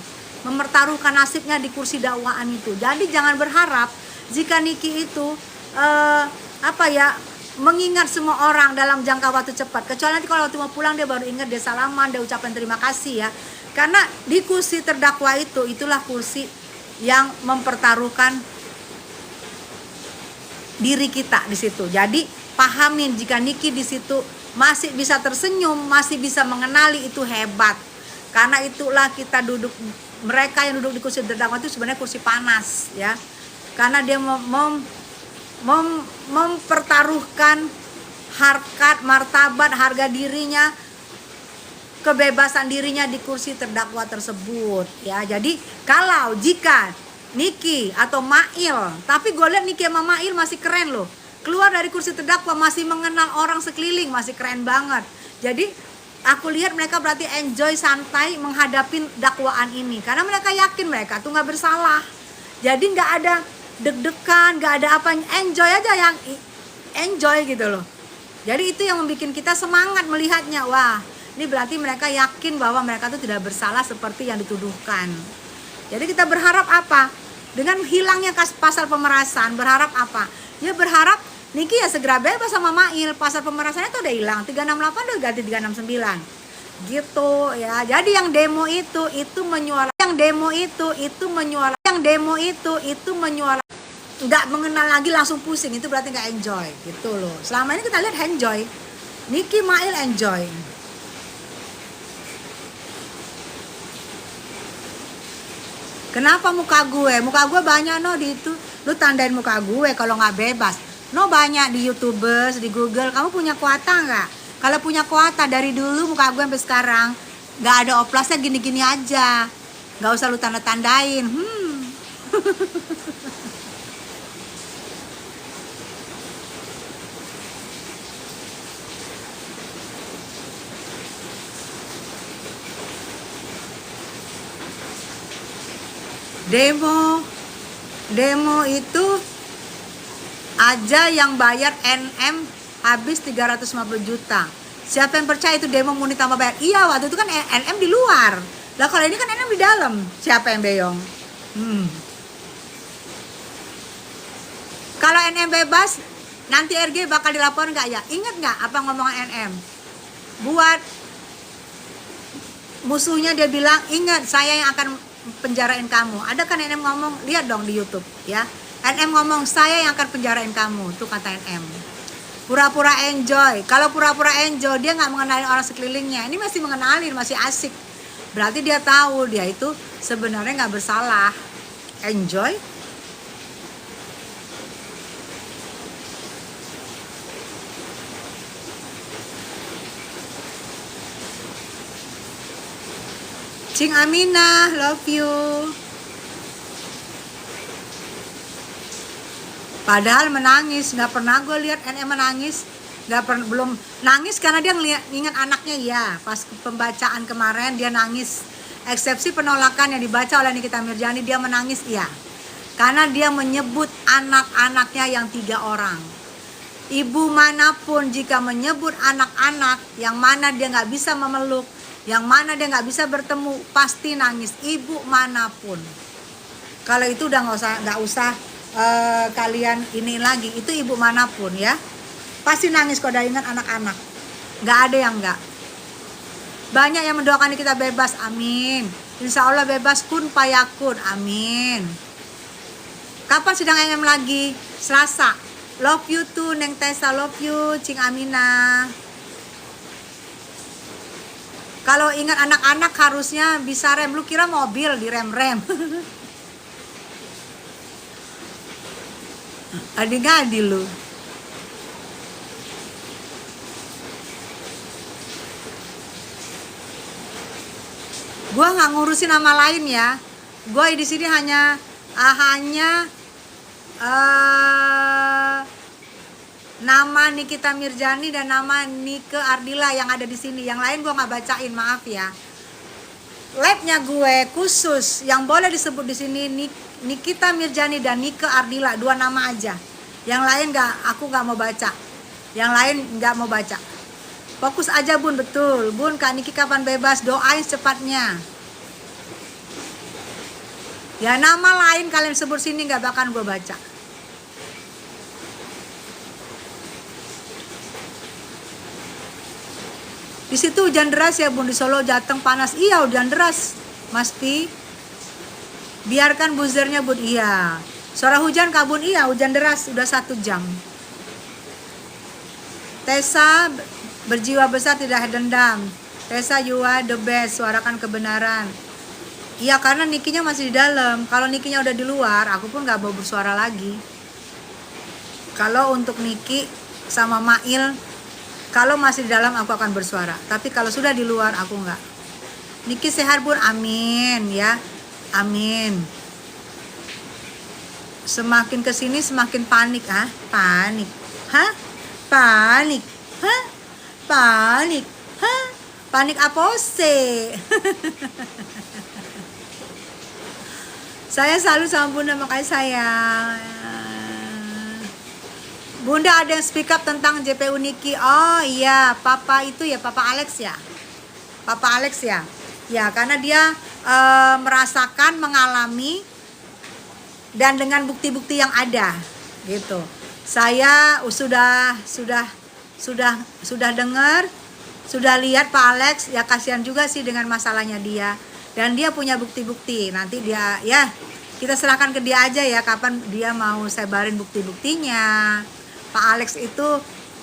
A: Mempertaruhkan nasibnya di kursi dakwaan itu. Jadi jangan berharap jika Niki itu mengingat semua orang dalam jangka waktu cepat. Kecuali nanti kalau waktu mau pulang dia baru ingat, dia salaman, dia ucapkan terima kasih ya. Karena di kursi terdakwa itulah kursi yang mempertaruhkan diri kita di situ. Jadi pahamin jika Niki di situ masih bisa tersenyum, masih bisa mengenali, itu hebat. Karena itulah kita mereka yang duduk di kursi terdakwa itu sebenarnya kursi panas ya. Karena dia mempertaruhkan harkat, martabat, harga dirinya, kebebasan dirinya di kursi terdakwa tersebut ya. Jadi jika Niki atau Mail, tapi gue lihat Niki sama Mail masih keren loh, keluar dari kursi terdakwa masih mengenal orang sekeliling, masih keren banget. Jadi aku lihat mereka berarti enjoy, santai menghadapi dakwaan ini karena mereka yakin mereka tuh nggak bersalah. Jadi nggak ada deg-degan, nggak ada apa, enjoy aja, yang enjoy gitu loh. Jadi itu yang membuat kita semangat melihatnya. Wah, ini berarti mereka yakin bahwa mereka tuh tidak bersalah seperti yang dituduhkan. Jadi kita berharap apa? Dengan hilangnya pasal pemerasan, berharap apa? Ya berharap Niki ya segera bebas sama Mail. Pasal pemerasannya tuh udah hilang, 368 udah ganti 369 gitu ya. Jadi yang demo itu menyuarakan, nggak mengenal lagi langsung pusing, itu berarti nggak enjoy gitu loh. Selama ini kita lihat enjoy, Niki Mail enjoy. Kenapa muka gue banyak di itu, lu tandain muka gue kalau nggak bebas. Banyak di YouTubers, di Google. Kamu punya kuota nggak? Kalau punya kuota dari dulu muka gue sampai sekarang nggak ada oplasnya, gini-gini aja, nggak usah lu tanda-tandain. Demo itu aja yang bayar NM habis 350 juta. Siapa yang percaya itu demo murni tanpa bayar? Iya, waktu itu kan NM di luar. Lah kalau ini kan NM di dalam. Siapa yang beyong? Kalau NM bebas, nanti RG bakal dilaporin nggak ya? Ingat nggak apa ngomongan NM? Buat musuhnya dia bilang, ingat saya yang akan penjarain kamu. Ada kan NM ngomong, lihat dong di YouTube ya. NM ngomong, saya yang akan penjarain kamu, itu kata NM. Pura-pura enjoy. Kalau pura-pura enjoy, dia nggak mengenali orang sekelilingnya. Ini masih mengenalin, masih asik. Berarti dia tahu dia itu sebenarnya nggak bersalah. Enjoy. Cing Aminah, love you. Padahal menangis, nggak pernah gue lihat NM menangis, belum nangis karena dia ingat anaknya ya. Pas pembacaan kemarin dia nangis. Eksepsi penolakan yang dibaca oleh Nikita Mirzani, dia menangis ya. Karena dia menyebut anak-anaknya yang 3 orang. Ibu manapun jika menyebut anak-anak yang mana dia nggak bisa memeluk, yang mana dia nggak bisa bertemu, pasti nangis. Ibu manapun. Kalau itu udah nggak usah kalian ini lagi. Itu ibu manapun ya, pasti nangis kalau udah ingat anak-anak. Nggak ada yang nggak. Banyak yang mendoakan kita bebas, amin. Insya Allah bebas kun payakun, amin. Kapan sidang MM lagi? Selasa. Love you too, Neng Tessa, love you, Cing Aminah. Kalau ingat anak-anak harusnya bisa rem. Lu kira mobil di rem-rem? Adi-adi lu. Gua nggak ngurusin nama lain ya. Gua di sini hanya nama Nikita Mirzani dan nama Nike Ardila yang ada di sini. Yang lain gue nggak bacain, maaf ya. Labnya gue khusus yang boleh disebut di sini Nikita Mirzani dan Nike Ardila, 2 nama aja. Yang lain aku nggak mau baca. Yang lain nggak mau baca. Fokus aja Bun, betul. Bun, Kak Niki kapan bebas? Doain secepatnya. Ya nama lain kalian sebut sini nggak bakal gue baca. Di situ hujan deras ya Bun, di Solo Jateng panas. Iya hujan deras, Mas Pi. Biarkan buzzernya Bun, iya. Suara hujan Kak Bun, iya hujan deras udah 1 jam. Tessa berjiwa besar tidak dendam. Tessa you are the best, suarakan kebenaran. Iya karena Nikinya masih di dalam. Kalau Nikinya udah di luar, aku pun gak mau bersuara lagi. Kalau untuk Niki sama Mail, kalau masih di dalam aku akan bersuara. Tapi kalau sudah di luar aku enggak. Niki sehat Bun, amin ya. Amin. Semakin kesini semakin panik. Panik. Panik. Panik. Panik apa sih? Saya selalu sama Bunda, makanya saya Bunda ada yang speak up tentang JPU Niki. Oh iya, Papa itu ya, Papa Alex ya. Papa Alex ya. Ya, karena dia merasakan, mengalami dan dengan bukti-bukti yang ada gitu. Saya sudah dengar, sudah lihat Pak Alex, ya kasihan juga sih dengan masalahnya dia. Dan dia punya bukti-bukti. Nanti dia ya kita serahkan ke dia aja ya kapan dia mau sebarin bukti-buktinya. Pak Alex itu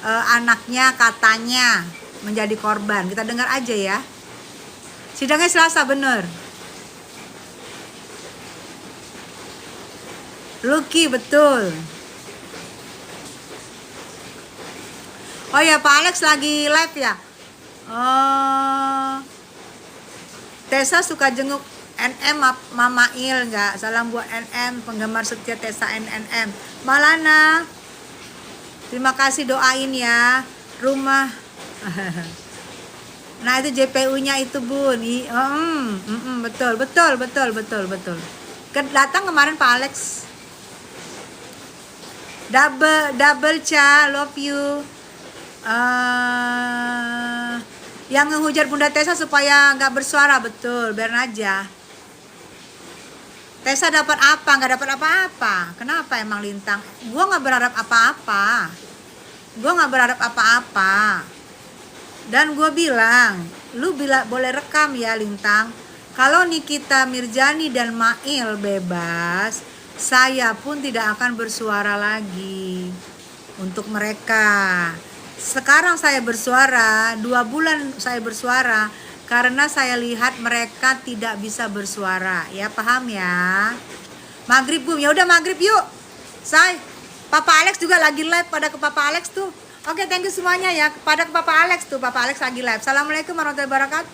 A: anaknya katanya menjadi korban. Kita dengar aja ya. Sidangnya Selasa, bener. Lucky, betul. Oh ya, Pak Alex lagi live ya. Tessa suka jenguk NM Mama Il nggak? Salam buat NM, penggemar setia Tessa NM. Malana, terima kasih doain ya. Rumah. Nah itu JPU-nya itu Bun. Betul. Datang kemarin Pak Alex. Double cha, love you. Yang ngehujar Bunda Tessa supaya nggak bersuara, betul, biarin aja. Tessa dapat apa? Nggak dapat apa-apa. Kenapa emang Lintang? Gua nggak berharap apa-apa. Dan gue bilang, lu boleh rekam ya Lintang. Kalau Nikita Mirzani dan Mail bebas, saya pun tidak akan bersuara lagi untuk mereka. Sekarang saya bersuara, 2 bulan saya bersuara karena saya lihat mereka tidak bisa bersuara. Ya paham ya. Maghrib Bum, ya udah maghrib yuk. Papa Alex juga lagi live, pada ke Papa Alex tuh. Oke, thank you semuanya ya. Pada ke Papa Alex tuh, Papa Alex lagi live. Assalamualaikum warahmatullahi wabarakatuh.